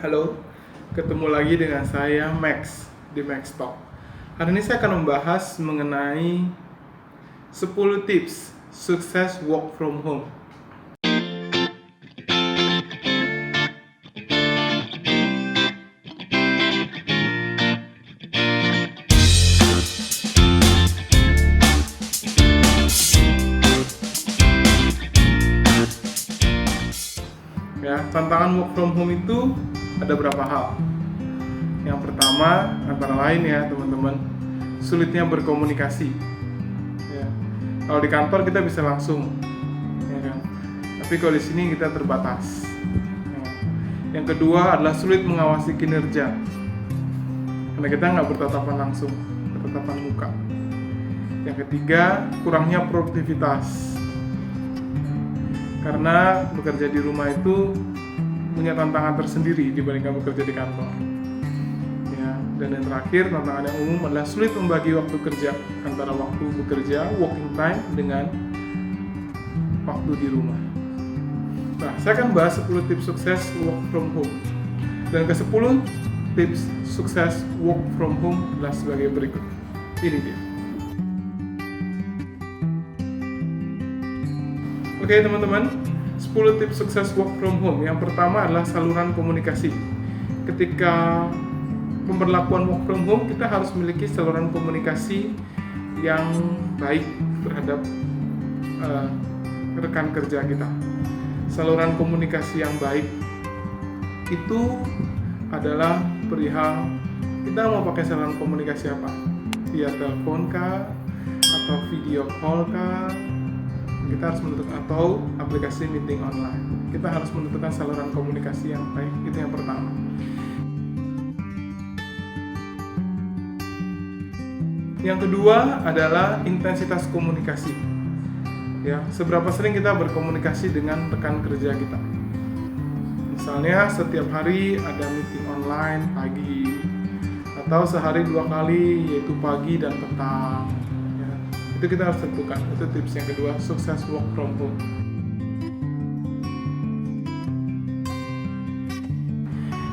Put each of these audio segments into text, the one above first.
Halo, ketemu lagi dengan saya Max di Max Talk. Hari ini saya akan membahas mengenai 10 tips sukses work from home. Ya, tantangan work from home itu ada berapa hal. Yang pertama, antara lain ya teman-teman, sulitnya berkomunikasi. Ya, kalau di kantor kita bisa langsung, ya kan? Tapi kalau di sini kita terbatas. Ya. Yang kedua adalah sulit mengawasi kinerja, karena kita nggak bertatapan langsung, bertatapan muka. Yang ketiga, kurangnya produktivitas. Karena bekerja di rumah itu punya tantangan tersendiri dibandingkan bekerja di kantor. Ya, dan yang terakhir, tantangan yang umum adalah sulit membagi waktu kerja antara waktu bekerja, working time, dengan waktu di rumah. Nah, saya akan bahas 10 tips sukses work from home. Dan ke-10 tips sukses work from home adalah sebagai berikut. Ini dia. Oke teman-teman, 10 tips sukses work from home. Yang pertama adalah saluran komunikasi. Ketika pemberlakuan work from home, kita harus memiliki saluran komunikasi yang baik terhadap rekan kerja kita. Saluran komunikasi yang baik itu adalah perihal kita mau pakai saluran komunikasi apa? Via telepon kah? Atau video call kah? Kita harus menentukan, atau aplikasi meeting online. Kita harus menentukan saluran komunikasi yang baik. Itu yang pertama. Yang kedua adalah intensitas komunikasi. Ya, seberapa sering kita berkomunikasi dengan rekan kerja kita. Misalnya setiap hari ada meeting online pagi, atau sehari 2 kali, yaitu pagi dan petang. Itu kita harus tentukan. Itu tips yang kedua, sukses work from home.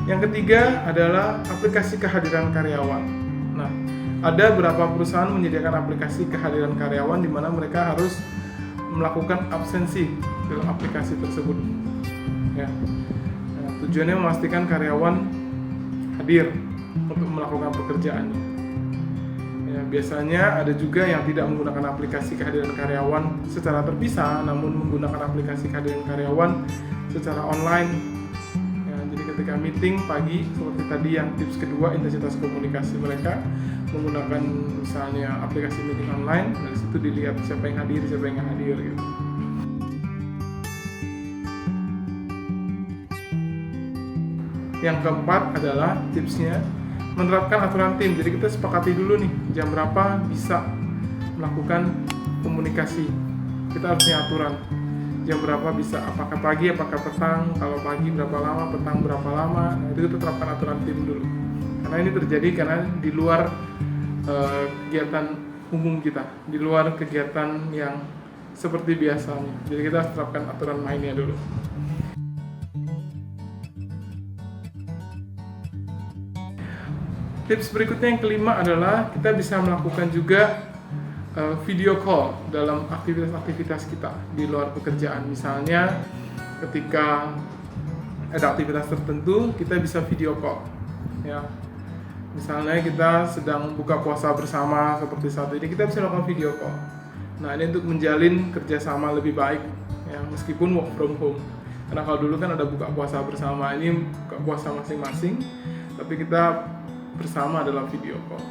Yang ketiga adalah aplikasi kehadiran karyawan. Nah, ada beberapa perusahaan menyediakan aplikasi kehadiran karyawan di mana mereka harus melakukan absensi dalam aplikasi tersebut. Ya. Nah, tujuannya memastikan karyawan hadir untuk melakukan pekerjaannya. Ya, biasanya ada juga yang tidak menggunakan aplikasi kehadiran karyawan secara terpisah, namun menggunakan aplikasi kehadiran karyawan secara online. Ya, jadi ketika meeting pagi, seperti tadi yang tips kedua, intensitas komunikasi mereka menggunakan misalnya aplikasi meeting online, dari situ dilihat siapa yang hadir, siapa yang nggak hadir gitu. Yang keempat adalah tipsnya menerapkan aturan tim. Jadi kita sepakati dulu nih jam berapa bisa melakukan komunikasi. Kita harus punya aturan. Jam berapa bisa, apakah pagi, apakah petang. Kalau pagi berapa lama, petang berapa lama. Nah, itu kita terapkan aturan tim dulu. Karena ini terjadi karena di luar kegiatan umum kita, di luar kegiatan yang seperti biasanya. Jadi kita harus terapkan aturan mainnya dulu. Tips berikutnya yang kelima adalah kita bisa melakukan juga video call dalam aktivitas-aktivitas kita di luar pekerjaan. Misalnya ketika ada aktivitas tertentu kita bisa video call. Ya. Misalnya kita sedang buka puasa bersama seperti saat ini, kita bisa melakukan video call. Nah, ini untuk menjalin kerjasama lebih baik, ya, meskipun work from home. Karena kalau dulu kan ada buka puasa bersama, ini buka puasa masing-masing, tapi kita bersama dalam video call.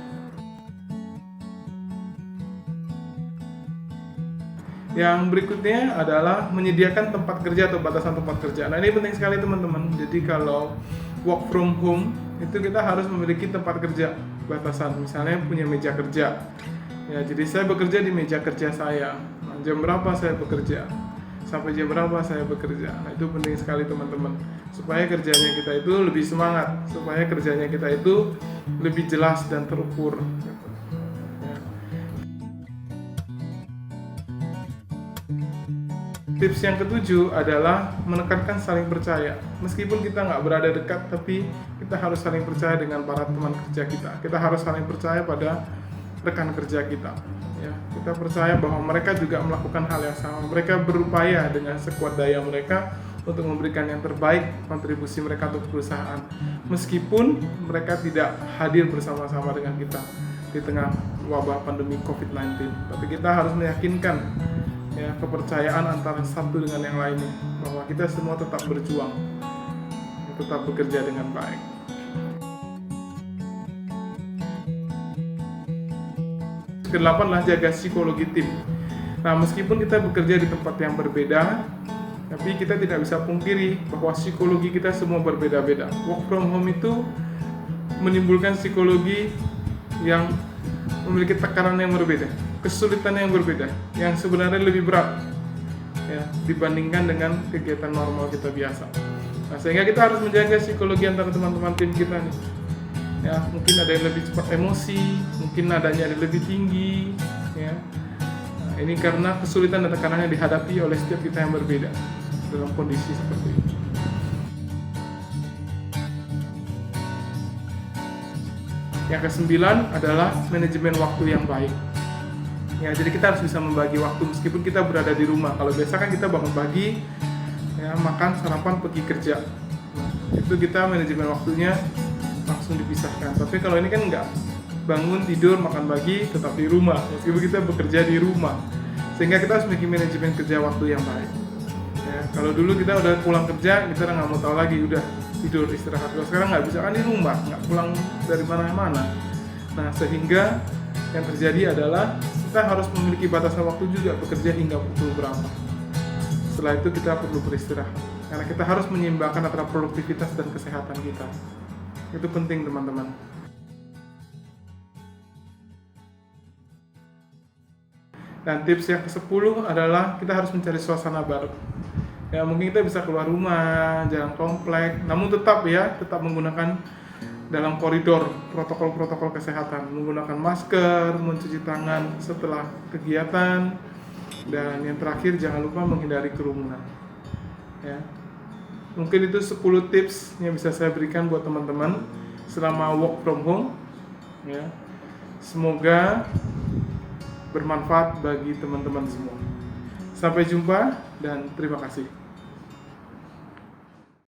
Yang berikutnya adalah menyediakan tempat kerja atau batasan tempat kerja. Nah, ini penting sekali teman-teman. Jadi kalau work from home itu kita harus memiliki tempat kerja, batasan. Misalnya punya meja kerja. Ya, jadi saya bekerja di meja kerja saya. Nah, jam berapa saya bekerja? Sampai jam berapa saya bekerja. Nah, itu penting sekali teman-teman, supaya kerjanya kita itu lebih semangat, supaya kerjanya kita itu lebih jelas dan terukur. Tips yang ketujuh adalah menekankan saling percaya. Meskipun kita nggak berada dekat, tapi kita harus saling percaya dengan para teman kerja kita. Kita harus saling percaya pada rekan kerja kita. Ya, kita percaya bahwa mereka juga melakukan hal yang sama. Mereka berupaya dengan sekuat daya mereka untuk memberikan yang terbaik kontribusi mereka untuk perusahaan. Meskipun mereka tidak hadir bersama-sama dengan kita di tengah wabah pandemi COVID-19, tapi kita harus meyakinkan ya kepercayaan antara satu dengan yang lainnya, bahwa kita semua tetap berjuang, tetap bekerja dengan baik. Kedelapan adalah jaga psikologi tim. Nah, meskipun kita bekerja di tempat yang berbeda, tapi kita tidak bisa pungkiri bahwa psikologi kita semua berbeda-beda. Work from home itu menimbulkan psikologi yang memiliki tekanan yang berbeda, kesulitan yang berbeda, yang sebenarnya lebih berat ya dibandingkan dengan kegiatan normal kita biasa. Nah, sehingga kita harus menjaga psikologi antara teman-teman tim kita nih. Ya, mungkin ada yang lebih cepat emosi, mungkin nadanya ada lebih tinggi ya. Nah, ini karena kesulitan dan tekanan yang dihadapi oleh setiap kita yang berbeda dalam kondisi seperti ini. Yang kesembilan adalah manajemen waktu yang baik. Ya, jadi kita harus bisa membagi waktu meskipun kita berada di rumah. Kalau biasa kan kita bangun pagi, ya, makan, sarapan, pergi kerja. Nah, itu kita manajemen waktunya langsung dipisahkan. Tapi kalau ini kan enggak. Bangun, tidur, makan pagi, tetap di rumah. Meskipun kita bekerja di rumah. Sehingga kita harus memiliki manajemen kerja waktu yang baik. Ya, kalau dulu kita udah pulang kerja, kita nggak mau tahu lagi, udah tidur istirahat. Kalau sekarang nggak bisa, kan di rumah, nggak pulang dari mana-mana. Nah, sehingga yang terjadi adalah kita harus memiliki batasan waktu juga, bekerja hingga pukul berapa. Setelah itu kita perlu beristirahat, karena kita harus menyeimbangkan antara produktivitas dan kesehatan kita. Itu penting, teman-teman. Dan tips yang ke-10 adalah kita harus mencari suasana baru. Ya, mungkin kita bisa keluar rumah, jalan komplek, namun tetap menggunakan dalam koridor protokol-protokol kesehatan, menggunakan masker, mencuci tangan setelah kegiatan, dan yang terakhir jangan lupa menghindari kerumunan. Ya. Mungkin itu 10 tips yang bisa saya berikan buat teman-teman selama work from home. Ya. Semoga bermanfaat bagi teman-teman semua. Sampai jumpa dan terima kasih.